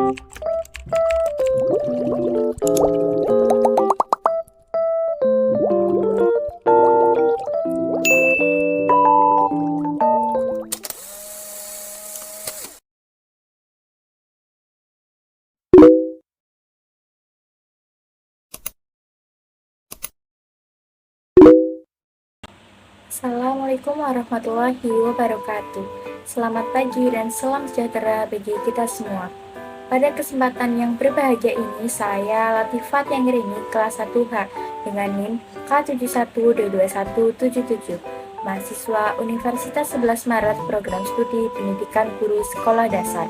Assalamualaikum warahmatullahi wabarakatuh. Selamat pagi dan salam sejahtera bagi kita semua. Pada kesempatan yang berbahagia ini, saya Latifah Tianggerini kelas 1H dengan NIM K71222177, mahasiswa Universitas 11 Maret Program Studi Pendidikan Guru Sekolah Dasar.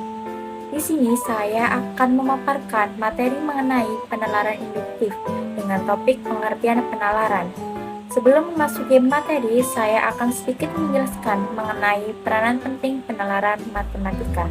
Di sini saya akan memaparkan materi mengenai penalaran induktif dengan topik pengertian penalaran. Sebelum memasuki materi, saya akan sedikit menjelaskan mengenai peranan penting penalaran matematika.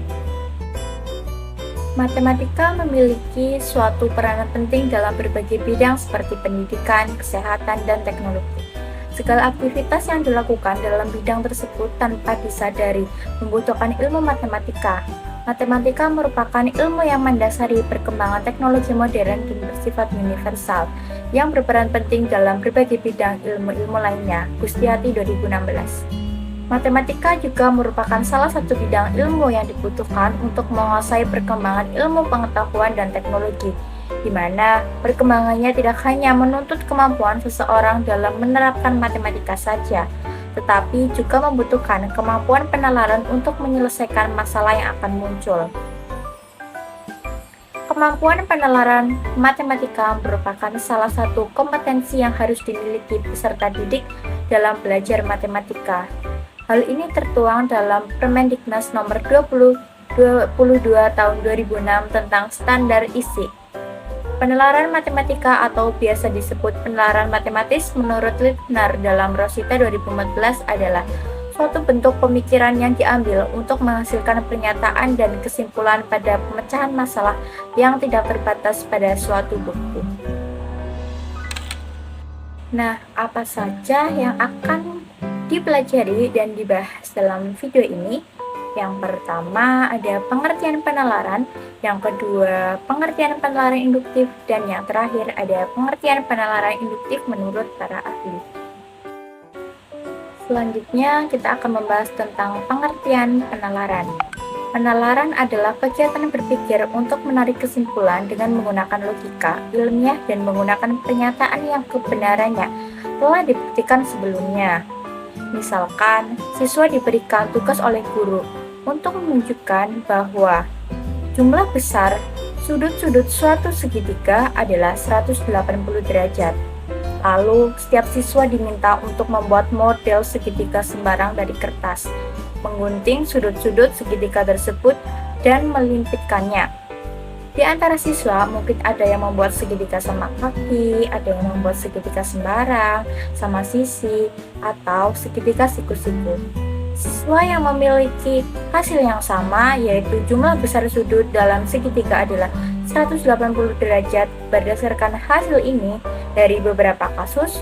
Matematika memiliki suatu peranan penting dalam berbagai bidang seperti pendidikan, kesehatan, dan teknologi. Segala aktivitas yang dilakukan dalam bidang tersebut tanpa disadari membutuhkan ilmu matematika. Matematika merupakan ilmu yang mendasari perkembangan teknologi modern dan bersifat universal, yang berperan penting dalam berbagai bidang ilmu-ilmu lainnya. Gustiati 2016. Matematika juga merupakan salah satu bidang ilmu yang dibutuhkan untuk menguasai perkembangan ilmu pengetahuan dan teknologi, di mana perkembangannya tidak hanya menuntut kemampuan seseorang dalam menerapkan matematika saja, tetapi juga membutuhkan kemampuan penalaran untuk menyelesaikan masalah yang akan muncul. Kemampuan penalaran matematika merupakan salah satu kompetensi yang harus dimiliki peserta didik dalam belajar matematika. Hal ini tertuang dalam Permendiknas Nomor 22 Tahun 2006 tentang Standar ISI. Penalaran matematika atau biasa disebut penalaran matematis menurut Lipner dalam Rosita 2014 adalah suatu bentuk pemikiran yang diambil untuk menghasilkan pernyataan dan kesimpulan pada pemecahan masalah yang tidak terbatas pada suatu bukti. Nah, apa saja yang akan dipelajari dan dibahas dalam video ini? Yang pertama ada pengertian penalaran, yang kedua pengertian penalaran induktif, dan yang terakhir ada pengertian penalaran induktif menurut para ahli. Selanjutnya kita akan membahas tentang pengertian penalaran. Penalaran adalah kegiatan berpikir untuk menarik kesimpulan dengan menggunakan logika, ilmiah, dan menggunakan pernyataan yang kebenarannya telah dibuktikan sebelumnya. Misalkan, siswa diberikan tugas oleh guru untuk menunjukkan bahwa jumlah besar sudut-sudut suatu segitiga adalah 180 derajat. Lalu, setiap siswa diminta untuk membuat model segitiga sembarang dari kertas, menggunting sudut-sudut segitiga tersebut, dan melimpitkannya. Di antara siswa, mungkin ada yang membuat segitiga sama kaki, ada yang membuat segitiga sembarang, sama sisi, atau segitiga siku-siku. Siswa yang memiliki hasil yang sama, yaitu jumlah besar sudut dalam segitiga adalah 180 derajat. Berdasarkan hasil ini, dari beberapa kasus,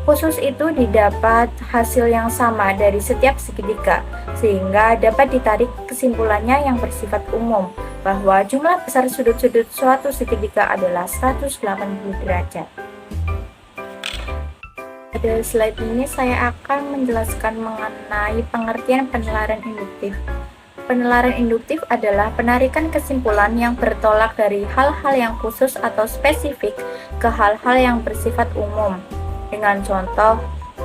khusus itu didapat hasil yang sama dari setiap segitiga, sehingga dapat ditarik kesimpulannya yang bersifat umum, bahwa jumlah besar sudut-sudut suatu segitiga adalah 180 derajat. Pada slide ini saya akan menjelaskan mengenai pengertian penalaran induktif. Penalaran induktif adalah penarikan kesimpulan yang bertolak dari hal-hal yang khusus atau spesifik ke hal-hal yang bersifat umum. Dengan contoh,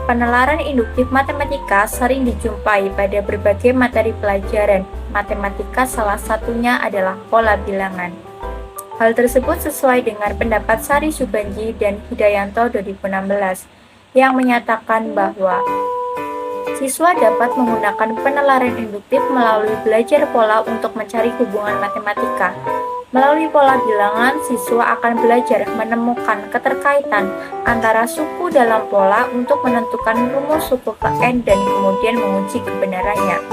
penalaran induktif matematika sering dijumpai pada berbagai materi pelajaran matematika, salah satunya adalah pola bilangan. Hal tersebut sesuai dengan pendapat Sari Subandji dan Hidayanto 2016 yang menyatakan bahwa siswa dapat menggunakan penalaran induktif melalui belajar pola untuk mencari hubungan matematika. Melalui pola bilangan, siswa akan belajar menemukan keterkaitan antara suku dalam pola untuk menentukan rumus suku ke N dan kemudian menguji kebenarannya.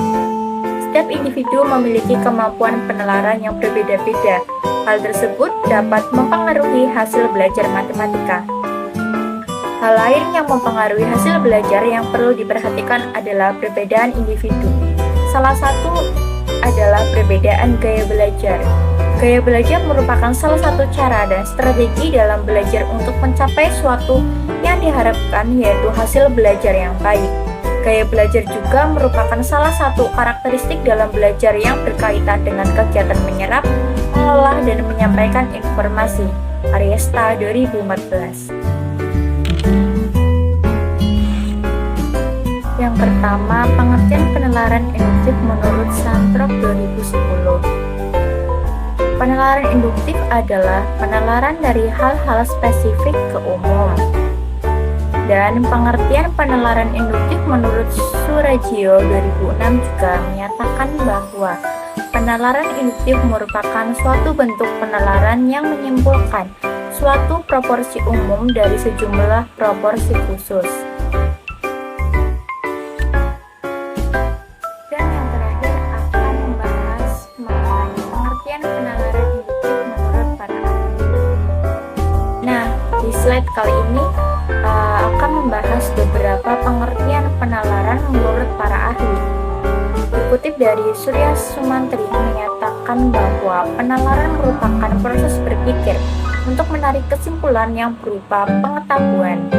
Setiap individu memiliki kemampuan penalaran yang berbeda-beda. Hal tersebut dapat mempengaruhi hasil belajar matematika. Hal lain yang mempengaruhi hasil belajar yang perlu diperhatikan adalah perbedaan individu. Salah satu adalah perbedaan gaya belajar. Gaya belajar merupakan salah satu cara dan strategi dalam belajar untuk mencapai suatu yang diharapkan, yaitu hasil belajar yang baik. Gaya belajar juga merupakan salah satu karakteristik dalam belajar yang berkaitan dengan kegiatan menyerap, mengolah, dan menyampaikan informasi. Ariesta 2014. Yang pertama, pengertian penalaran induktif menurut Santrop 2010. Penalaran induktif adalah penalaran dari hal-hal spesifik ke umum. Dan pengertian penalaran induktif menurut Surajio 2006 juga menyatakan bahwa penalaran induktif merupakan suatu bentuk penalaran yang menyimpulkan suatu proporsi umum dari sejumlah proporsi khusus. Dan yang terakhir akan membahas mengenai pengertian penalaran induktif menurut para ahli. Nah, di slide kali ini akan membahas beberapa pengertian penalaran menurut para ahli. Dikutip dari Surya Sumantri menyatakan bahwa penalaran merupakan proses berpikir untuk menarik kesimpulan yang berupa pengetahuan.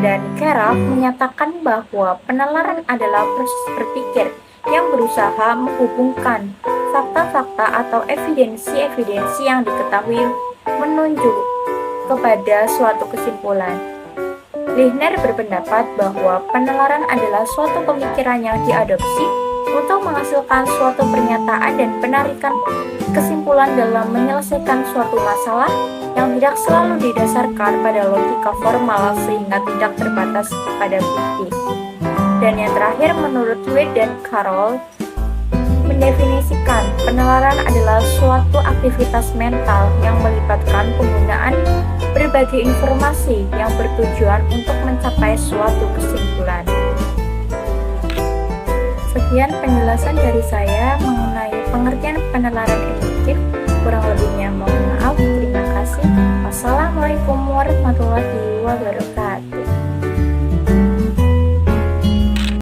Dan Keraf menyatakan bahwa penalaran adalah proses berpikir yang berusaha menghubungkan fakta-fakta atau evidensi-evidensi yang diketahui menunjuk kepada suatu kesimpulan. Lihner berpendapat bahwa penalaran adalah suatu pemikiran yang diadopsi untuk menghasilkan suatu pernyataan dan penarikan kesimpulan dalam menyelesaikan suatu masalah yang tidak selalu didasarkan pada logika formal sehingga tidak terbatas pada bukti. Dan yang terakhir, menurut Wade dan Carroll mendefinisikan penalaran adalah suatu aktivitas mental yang melibatkan penggunaan berbagai informasi yang bertujuan untuk mencapai suatu kesimpulan. Sekian penjelasan dari saya mengenai pengertian penalaran induktif. Kurang lebihnya mohon maaf. Terima kasih. Wassalamualaikum warahmatullahi wabarakatuh.